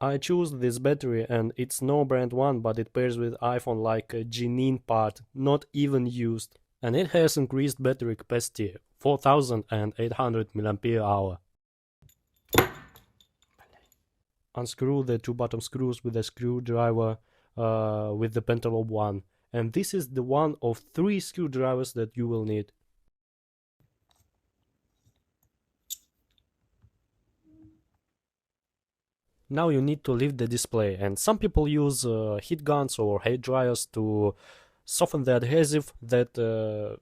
I choose this battery and it's no brand one, but it pairs with iPhone like a genuine part, not even used. And it has increased battery capacity, 4800 mAh. Unscrew the two bottom screws with a screwdriver with the pentalobe one. And this is the one of 3 screwdrivers that you will need. Now you need to lift the display, and some people use heat guns or hair dryers to soften the adhesive that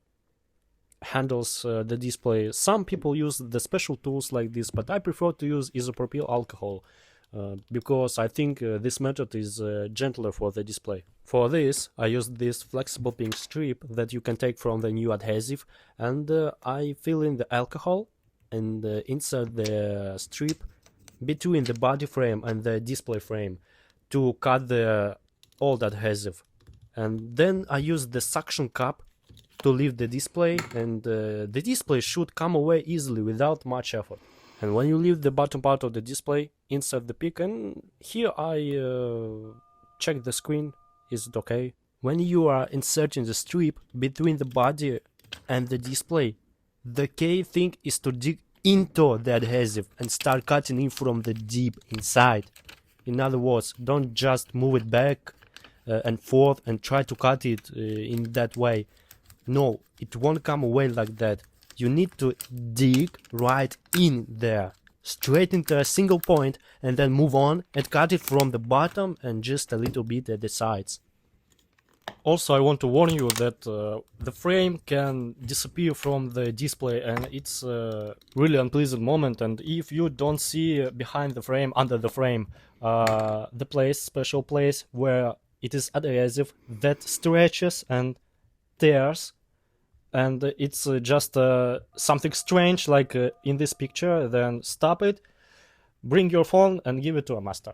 handles the display. Some people use the special tools like this, but I prefer to use isopropyl alcohol because I think this method is gentler for the display. For this, I used this flexible pink strip that you can take from the new adhesive, and I fill in the alcohol and insert the strip between the body frame and the display frame to cut the old adhesive. And then I use the suction cup to lift the display, and the display should come away easily without much effort. And when you lift the bottom part of the display, insert the pick, and here I check the screen, is it okay? When you are inserting the strip between the body and the display, the key thing is to dig into the adhesive and start cutting it from the deep inside. In other words, don't just move it back and forth and try to cut it in that way. No, it won't come away like that. You need to dig right in there, straight into a single point, and then move on and cut it from the bottom and just a little bit at the sides. Also, I want to warn you that the frame can disappear from the display, and it's a really unpleasant moment. And if you don't see behind the frame, under the frame, the special place where it is adhesive that stretches and tears, and it's just something strange like in this picture, then stop it, bring your phone and give it to a master.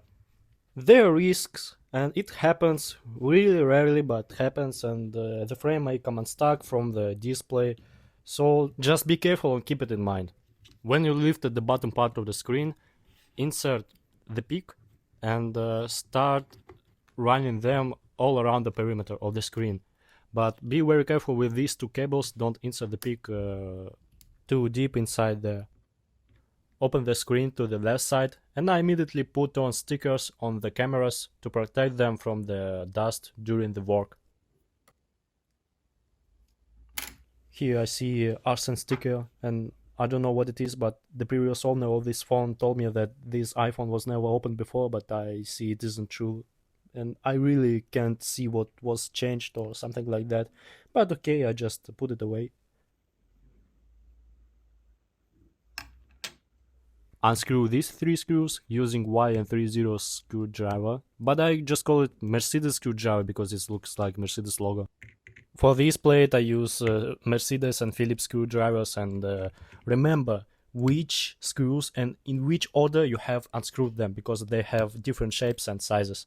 There are risks, and it happens really rarely, but happens, and the frame may come unstuck from the display, so just be careful and keep it in mind. When you lift the bottom part of the screen, insert the pick and start running them all around the perimeter of the screen. But be very careful with these two cables, don't insert the pick too deep inside there. Open the screen to the left side, and I immediately put on stickers on the cameras to protect them from the dust during the work. Here I see arson sticker, and I don't know what it is, but the previous owner of this phone told me that this iPhone was never opened before, but I see it isn't true. And I really can't see what was changed or something like that. But okay, I just put it away. Unscrew these 3 screws using YN30 screwdriver, but I just call it Mercedes screwdriver because it looks like Mercedes logo. For this plate I use Mercedes and Phillips screwdrivers, and remember which screws and in which order you have unscrewed them because they have different shapes and sizes.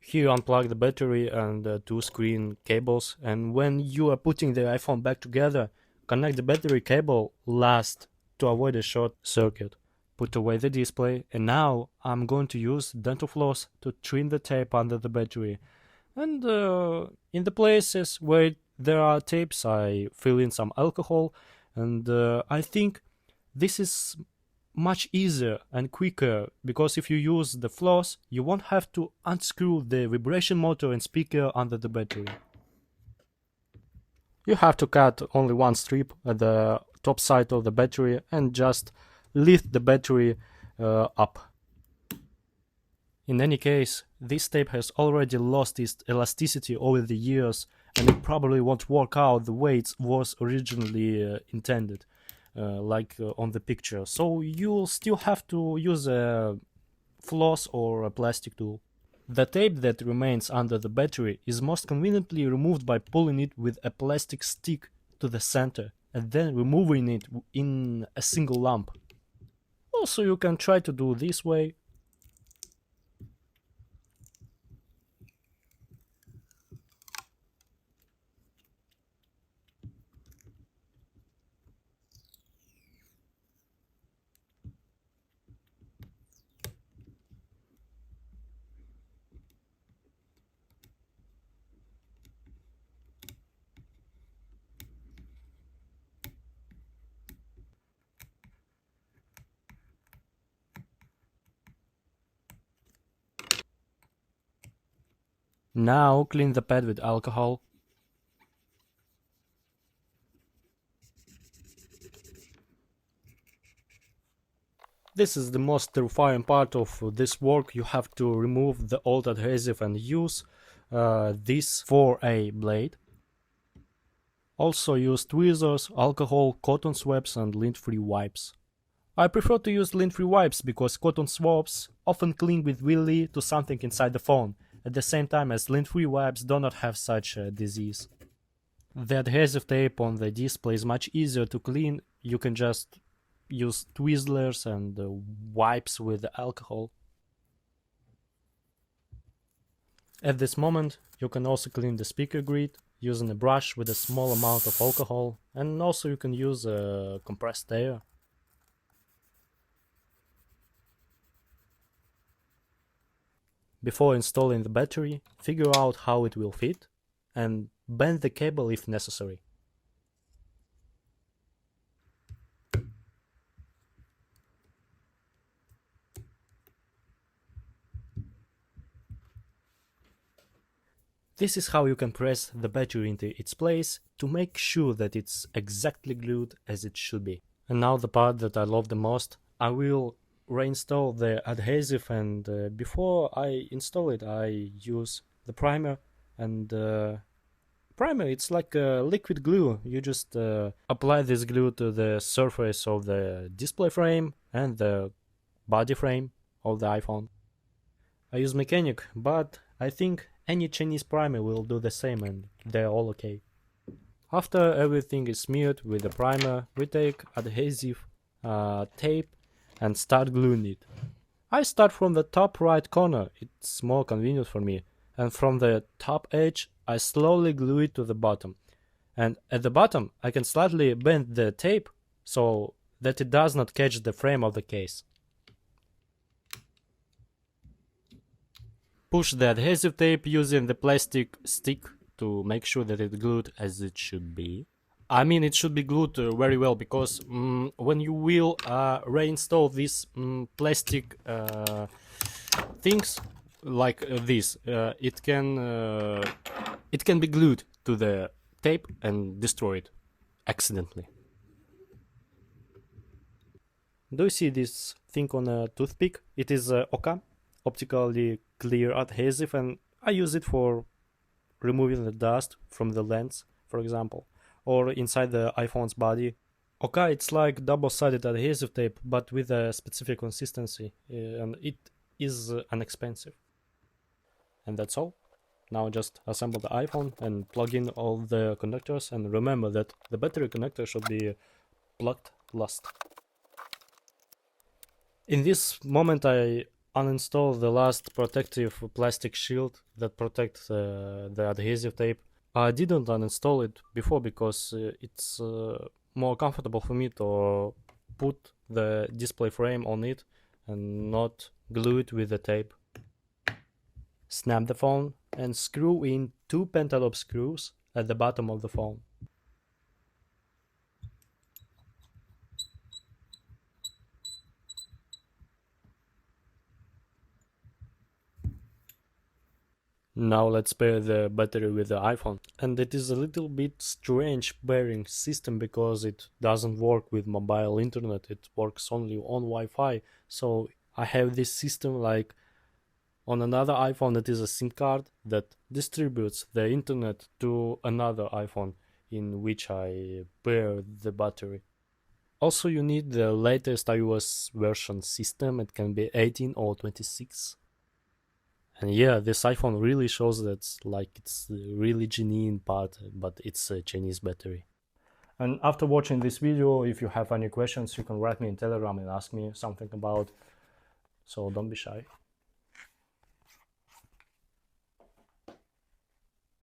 Here unplug the battery and 2 screen cables, and when you are putting the iPhone back together, connect the battery cable last to avoid a short circuit. Put away the display, and now I'm going to use dental floss to trim the tape under the battery. And in the places where there are tapes, I fill in some alcohol, and I think this is much easier and quicker because if you use the floss, you won't have to unscrew the vibration motor and speaker under the battery. You have to cut only one strip at the top side of the battery and just lift the battery up. In any case, this tape has already lost its elasticity over the years, and it probably won't work out the way it was originally intended. Like on the picture, so you'll still have to use a floss or a plastic tool. The tape that remains under the battery is most conveniently removed by pulling it with a plastic stick to the center and then removing it in a single lump. Also, you can try to do this way. Now clean the pad with alcohol. This is the most terrifying part of this work. You have to remove the old adhesive and use this for a blade. Also use tweezers, alcohol, cotton swabs and lint-free wipes. I prefer to use lint-free wipes because cotton swabs often cling with willy to something inside the phone, at the same time as lint-free wipes do not have such a disease. The adhesive tape on the display is much easier to clean. You can just use Twizzlers and wipes with the alcohol. At this moment, you can also clean the speaker grid using a brush with a small amount of alcohol, and also you can use compressed air. Before installing the battery, figure out how it will fit and bend the cable if necessary. This is how you can press the battery into its place to make sure that it's exactly glued as it should be. And now the part that I love the most, I will reinstall the adhesive, and before I install it I use the primer. And primer, it's like a liquid glue. You just apply this glue to the surface of the display frame and the body frame of the iPhone. I use mechanic, but I think any Chinese primer will do the same and they're all okay. After everything is smeared with the primer, we take adhesive tape and start gluing it. I start from the top right corner, it's more convenient for me, and from the top edge I slowly glue it to the bottom. And at the bottom I can slightly bend the tape so that it does not catch the frame of the case. Push the adhesive tape using the plastic stick to make sure that it's glued as it should be. I mean, it should be glued very well, because when you will reinstall these plastic things like this, it can be glued to the tape and destroy it accidentally. Do you see this thing on a toothpick? It is Oka, optically clear adhesive, and I use it for removing the dust from the lens, for example, or inside the iPhone's body. Okay, it's like double-sided adhesive tape, but with a specific consistency, and it is inexpensive. And that's all. Now just assemble the iPhone and plug in all the connectors, and remember that the battery connector should be plugged last. In this moment I uninstall the last protective plastic shield that protects the adhesive tape. I didn't uninstall it before because it's more comfortable for me to put the display frame on it and not glue it with the tape. Snap the phone and screw in 2 pentalobe screws at the bottom of the phone. Now let's pair the battery with the iPhone. And it is a little bit strange pairing system because it doesn't work with mobile internet, it works only on Wi-Fi. So I have this system like on another iPhone. It is a SIM card that distributes the internet to another iPhone in which I pair the battery. Also you need the latest iOS version system. It can be 18 or 26. And yeah, this iPhone really shows that it's the really genuine part, but it's a Chinese battery. And after watching this video, if you have any questions, you can write me in Telegram and ask me something about, so don't be shy.